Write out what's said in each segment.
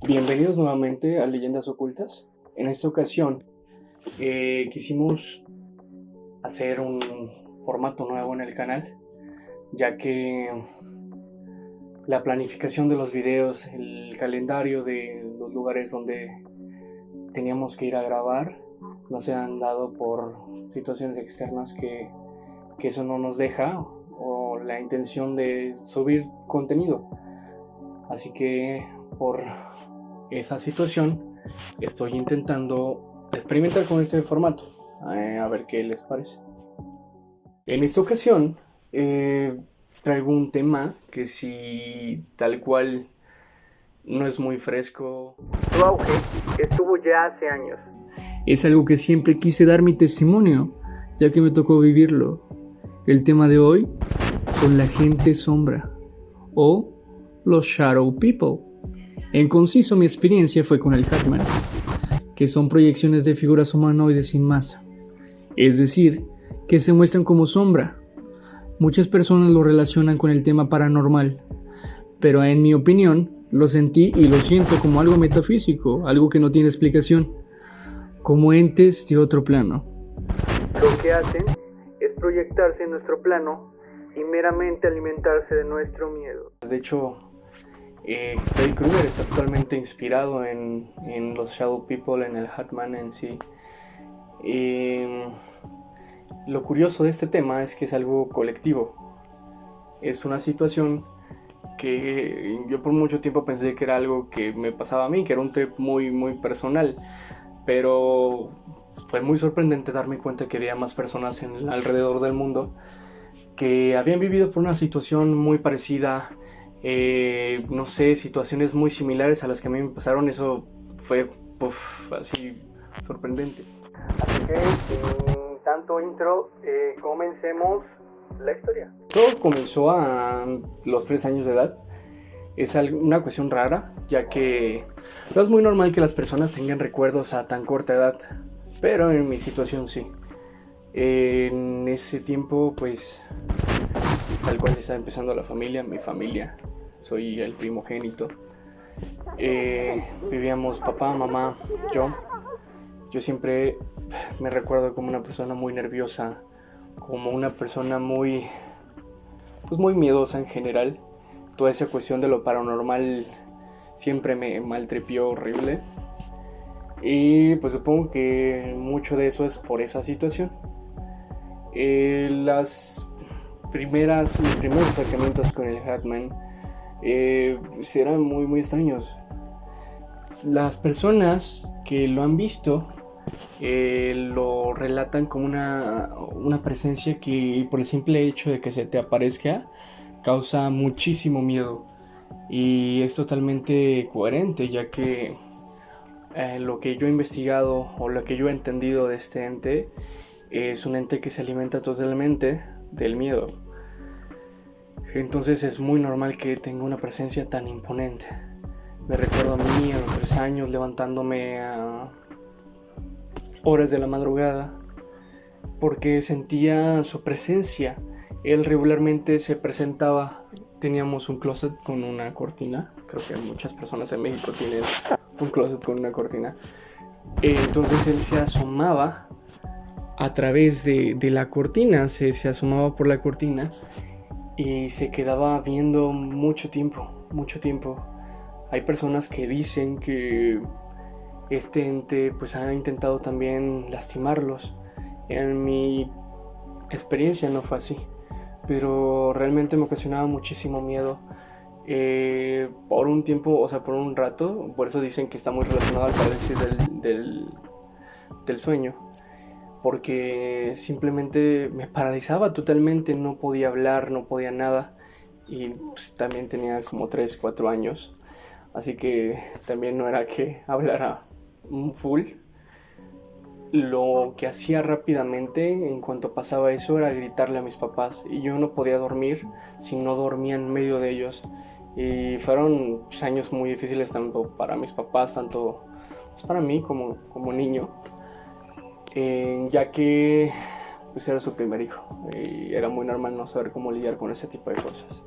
Bienvenidos nuevamente a Leyendas Ocultas. En esta ocasión quisimos hacer un formato nuevo en el canal, ya que la planificación de los videos, el calendario de los lugares donde teníamos que ir a grabar, no se han dado por situaciones externas que eso no nos deja, o la intención de subir contenido. Así que por esa situación estoy intentando experimentar con este formato, a ver qué les parece. En esta ocasión traigo un tema que, si tal cual no es muy fresco, Su auge estuvo ya hace años. es algo que siempre quise dar mi testimonio, ya que me tocó vivirlo. El tema de hoy son la gente sombra o los Shadow People. En conciso, mi experiencia fue con el Hatman, que son proyecciones de figuras humanoides sin masa, es decir, que se muestran como sombra. Muchas personas lo relacionan con el tema paranormal, pero en mi opinión lo sentí y lo siento como algo metafísico, algo que no tiene explicación, como entes de otro plano. Lo que hacen es proyectarse en nuestro plano y meramente alimentarse de nuestro miedo. De hecho, Freddy Krueger está actualmente inspirado en los Shadow People, en el Hatman en sí. Lo curioso de este tema es que es algo colectivo. Es una situación que yo por mucho tiempo pensé que era algo que me pasaba a mí, que era un trip muy personal, pero fue muy sorprendente darme cuenta que había más personas alrededor del mundo que habían vivido por una situación muy parecida, no sé, situaciones muy similares a las que a mí me pasaron. Eso fue así sorprendente. Así que, sin tanto intro, comencemos la historia. Todo comenzó a los 3 años de edad. Es una cuestión rara, ya que no es muy normal que las personas tengan recuerdos a tan corta edad, pero en mi situación sí. En ese tiempo, pues, tal cual estaba empezando mi familia, soy el primogénito. Vivíamos papá, mamá, yo. Yo siempre me recuerdo como una persona muy nerviosa, como una persona muy miedosa en general. Toda esa cuestión de lo paranormal siempre me maltripió horrible. Y pues supongo que mucho de eso es por esa situación. Mis primeros acercamientos con el Hatman eran muy extraños. Las personas que lo han visto lo relatan como una presencia que, por el simple hecho de que se te aparezca, causa muchísimo miedo. Y es totalmente coherente, ya que lo que yo he investigado o lo que yo he entendido de este ente es un ente que se alimenta totalmente del miedo. Entonces es muy normal que tenga una presencia tan imponente. Me recuerdo a mí a los 3 años levantándome a horas de la madrugada porque sentía su presencia. Él regularmente se presentaba. Teníamos un closet con una cortina. Creo que muchas personas en México tienen un closet con una cortina. Entonces él se asomaba a través de la cortina, se asomaba por la cortina y se quedaba viendo mucho tiempo. Hay personas que dicen que este ente pues ha intentado también lastimarlos. En mi experiencia no fue así, pero realmente me ocasionaba muchísimo miedo por un tiempo, o sea, por un rato. Por eso dicen que está muy relacionado al parálisis del sueño, porque simplemente me paralizaba totalmente, no podía hablar, no podía nada. Y pues, también tenía como 3, 4 años, así que también no era que hablara full. Lo que hacía rápidamente en cuanto pasaba eso era gritarle a mis papás, y yo no podía dormir si no dormía en medio de ellos. Y fueron años muy difíciles, tanto para mis papás, tanto para mí como niño, ya que pues era su primer hijo y era muy normal no saber cómo lidiar con ese tipo de cosas.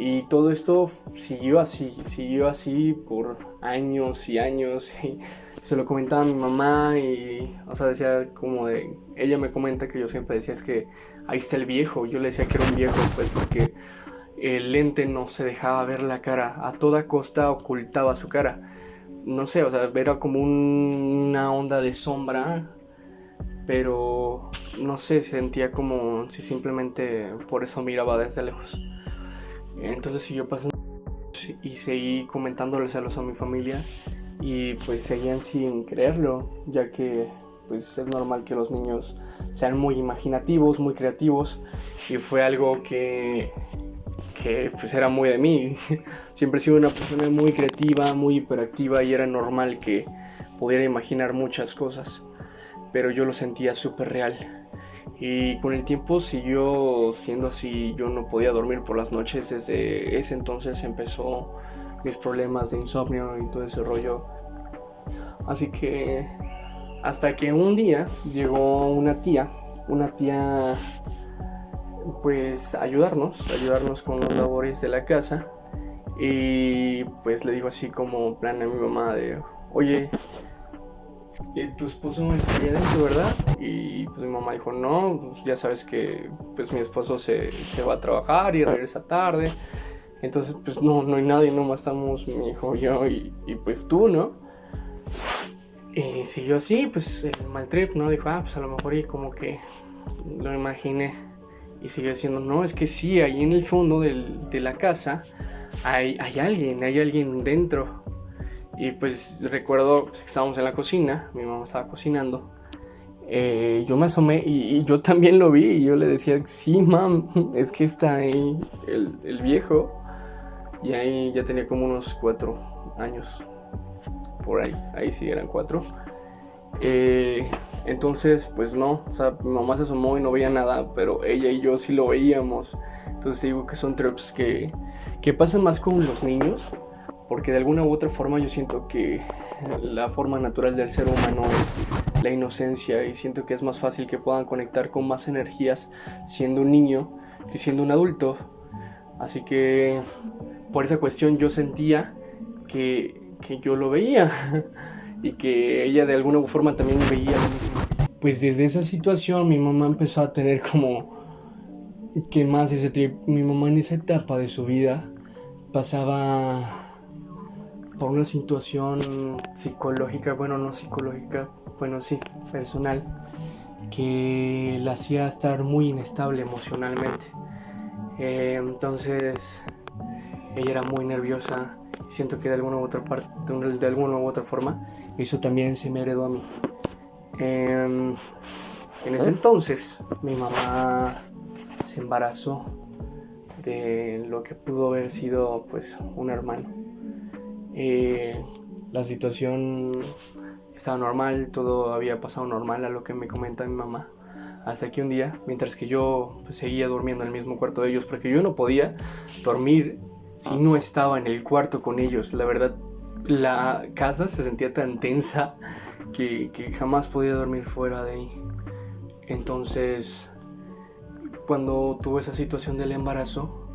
Y todo esto siguió así por años y años. Y se lo comentaba a mi mamá y, o sea, decía como de... Ella me comenta que yo siempre decía, es que ahí está el viejo. Yo le decía que era un viejo, pues porque el lente no se dejaba ver la cara. A toda costa ocultaba su cara. No sé, o sea, era como una onda de sombra, pero no sé, sentía como si simplemente por eso miraba desde lejos. Entonces siguió pasando y seguí comentándoles a mi familia y pues seguían sin creerlo, ya que pues es normal que los niños sean muy imaginativos, muy creativos, y fue algo que pues era muy de mí. Siempre he sido una persona muy creativa, muy hiperactiva, y era normal que pudiera imaginar muchas cosas, pero yo lo sentía súper real. Y con el tiempo siguió siendo así. Yo no podía dormir por las noches. Desde ese entonces empezó mis problemas de insomnio y todo ese rollo. Así que hasta que un día llegó una tía pues ayudarnos con las labores de la casa. Y pues le dijo así como plan a mi mamá de: oye, tu esposo estaría dentro, ¿verdad? Y pues mi mamá dijo: no, pues ya sabes que pues mi esposo se va a trabajar y regresa tarde, entonces pues no hay nadie, nomás estamos mi hijo, yo y pues tú, ¿no? Y siguió así, pues el mal trip, ¿no? Dijo: pues a lo mejor, y como que lo imaginé. Y siguió diciendo: no, es que sí, ahí en el fondo de la casa hay alguien dentro. Y pues recuerdo pues, que estábamos en la cocina, mi mamá estaba cocinando. Yo me asomé y yo también lo vi. Y yo le decía: sí, mam, es que está ahí el viejo. Y ahí ya tenía como unos 4 años. Por ahí sí eran 4. Entonces pues no, o sea, mi mamá se asomó y no veía nada, pero ella y yo sí lo veíamos. Entonces digo que son trips que pasan más con los niños, porque de alguna u otra forma yo siento que la forma natural del ser humano es la inocencia, y siento que es más fácil que puedan conectar con más energías siendo un niño que siendo un adulto. Así que por esa cuestión yo sentía que yo lo veía y que ella de alguna forma también veía lo mismo. Pues desde esa situación mi mamá empezó a tener como que más ese trip. Mi mamá en esa etapa de su vida pasaba por una situación psicológica, personal, que la hacía estar muy inestable emocionalmente. Entonces ella era muy nerviosa. Siento que de alguna u otra forma eso también se me heredó a mí. En ese entonces mi mamá se embarazó de lo que pudo haber sido pues un hermano. La situación estaba normal, todo había pasado normal a lo que me comenta mi mamá, hasta que un día, mientras que yo pues, seguía durmiendo en el mismo cuarto de ellos, porque yo no podía dormir si no estaba en el cuarto con ellos. La verdad, la casa se sentía tan tensa que jamás podía dormir fuera de ahí. Entonces, cuando tuve esa situación del embarazo,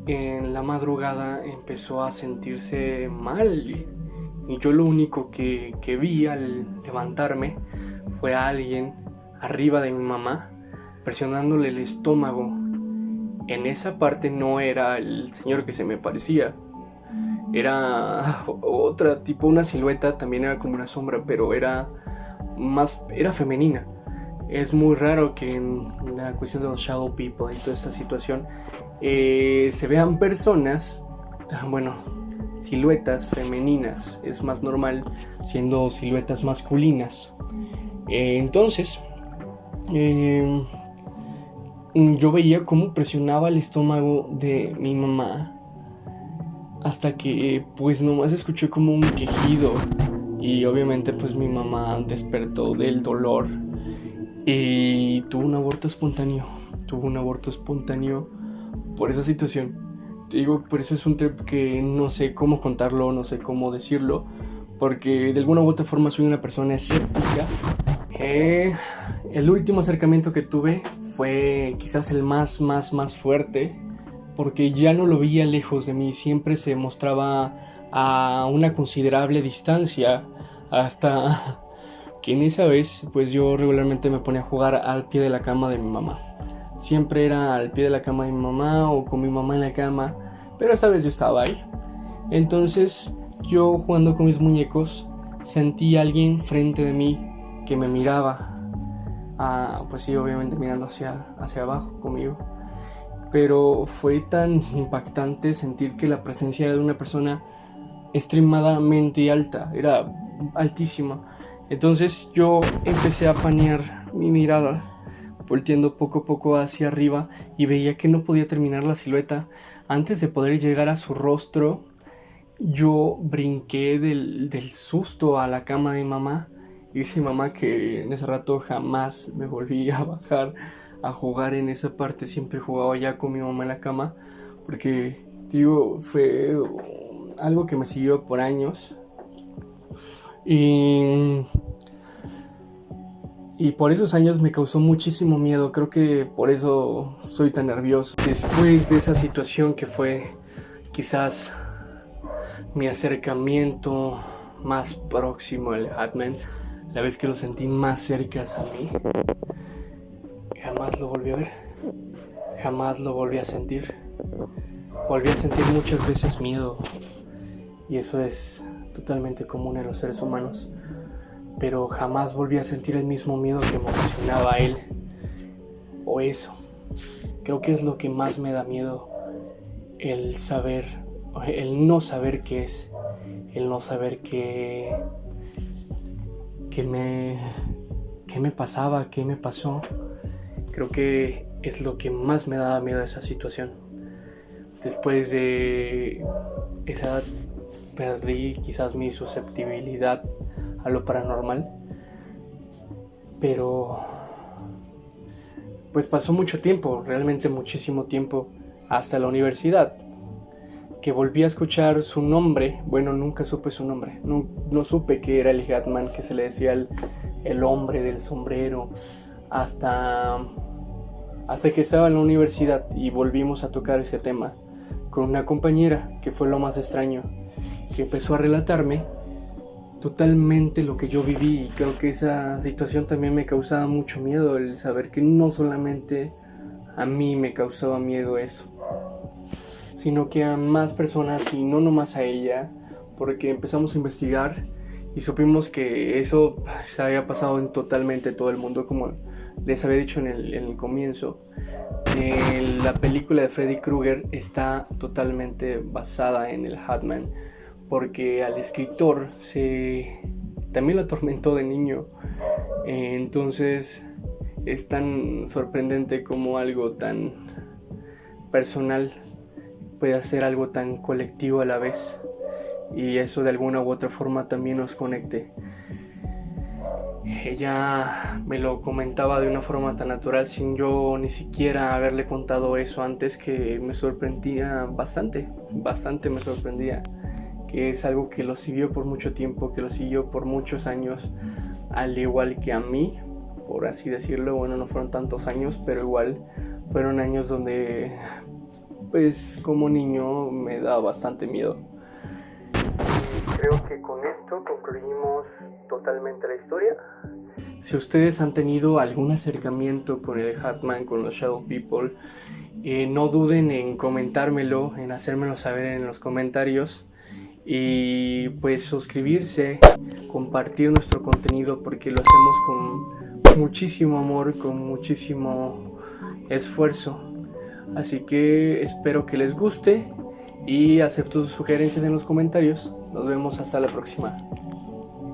en la madrugada empezó a sentirse mal, y yo lo único que vi al levantarme fue a alguien arriba de mi mamá presionándole el estómago. En esa parte no era el señor que se me parecía, era otra, tipo una silueta, también era como una sombra, pero era femenina. Es muy raro que en la cuestión de los shadow people y toda esta situación se vean personas, siluetas femeninas. Es más normal siendo siluetas masculinas. Entonces yo veía cómo presionaba el estómago de mi mamá, hasta que pues nomás escuché como un quejido, y obviamente pues mi mamá despertó del dolor y tuvo un aborto espontáneo por esa situación. Te digo, por eso es un trip que no sé cómo contarlo, no sé cómo decirlo, porque de alguna u otra forma soy una persona escéptica. El último acercamiento que tuve fue quizás el más fuerte, porque ya no lo veía lejos de mí, siempre se mostraba a una considerable distancia, hasta que en esa vez pues yo regularmente me ponía a jugar al pie de la cama de mi mamá. Siempre era al pie de la cama de mi mamá o con mi mamá en la cama, pero esa vez yo estaba ahí. Entonces yo, jugando con mis muñecos, sentí a alguien frente de mí que me miraba. Pues sí, obviamente mirando hacia abajo conmigo. Pero fue tan impactante sentir que la presencia era de una persona extremadamente alta, era altísima. Entonces yo empecé a panear mi mirada, volteando poco a poco hacia arriba, y veía que no podía terminar la silueta. Antes de poder llegar a su rostro, yo brinqué del susto a la cama de mi mamá. Y dice mi mamá que en ese rato jamás me volví a bajar a jugar en esa parte. Siempre jugaba ya con mi mamá en la cama, porque, digo, fue algo que me siguió por años. Y por esos años me causó muchísimo miedo. Creo que por eso soy tan nervioso. Después de esa situación que fue quizás mi acercamiento más próximo al Hatman, la vez que lo sentí más cerca a mí, jamás lo volví a ver, jamás lo volví a sentir. Volví a sentir muchas veces miedo, y eso es totalmente común en los seres humanos, pero jamás volví a sentir el mismo miedo que me ocasionaba él, o eso. Creo que es lo que más me da miedo, el no saber qué es, el no saber qué me pasaba, qué me pasó. Creo que es lo que más me daba miedo de esa situación. Después de esa edad perdí quizás mi susceptibilidad a lo paranormal, pero pues pasó mucho tiempo, realmente muchísimo tiempo, hasta la universidad, que volví a escuchar su nombre. Bueno, nunca supe su nombre, no supe que era el Hatman, que se le decía el hombre del sombrero, hasta que estaba en la universidad y volvimos a tocar ese tema con una compañera, que fue lo más extraño, que empezó a relatarme totalmente lo que yo viví. Y creo que esa situación también me causaba mucho miedo, el saber que no solamente a mí me causaba miedo eso, sino que a más personas, y no nomás a ella, porque empezamos a investigar y supimos que eso se había pasado en totalmente todo el mundo. Como les había dicho en el comienzo, la película de Freddy Krueger está totalmente basada en el Hatman, porque al escritor también lo atormentó de niño. Entonces es tan sorprendente como algo tan personal puede hacer algo tan colectivo a la vez, y eso de alguna u otra forma también nos conecte. Ella me lo comentaba de una forma tan natural, sin yo ni siquiera haberle contado eso antes, que me sorprendía bastante me sorprendía, que es algo que lo siguió por mucho tiempo, que lo siguió por muchos años, al igual que a mí, por así decirlo. Bueno, no fueron tantos años, pero igual fueron años donde, pues, como niño me da bastante miedo. Creo que con esto concluimos totalmente la historia. Si ustedes han tenido algún acercamiento con el Hatman, con los Shadow People, no duden en comentármelo, en hacérmelo saber en los comentarios. Y pues suscribirse, compartir nuestro contenido, porque lo hacemos con muchísimo amor, con muchísimo esfuerzo. Así que espero que les guste y acepto sus sugerencias en los comentarios. Nos vemos hasta la próxima.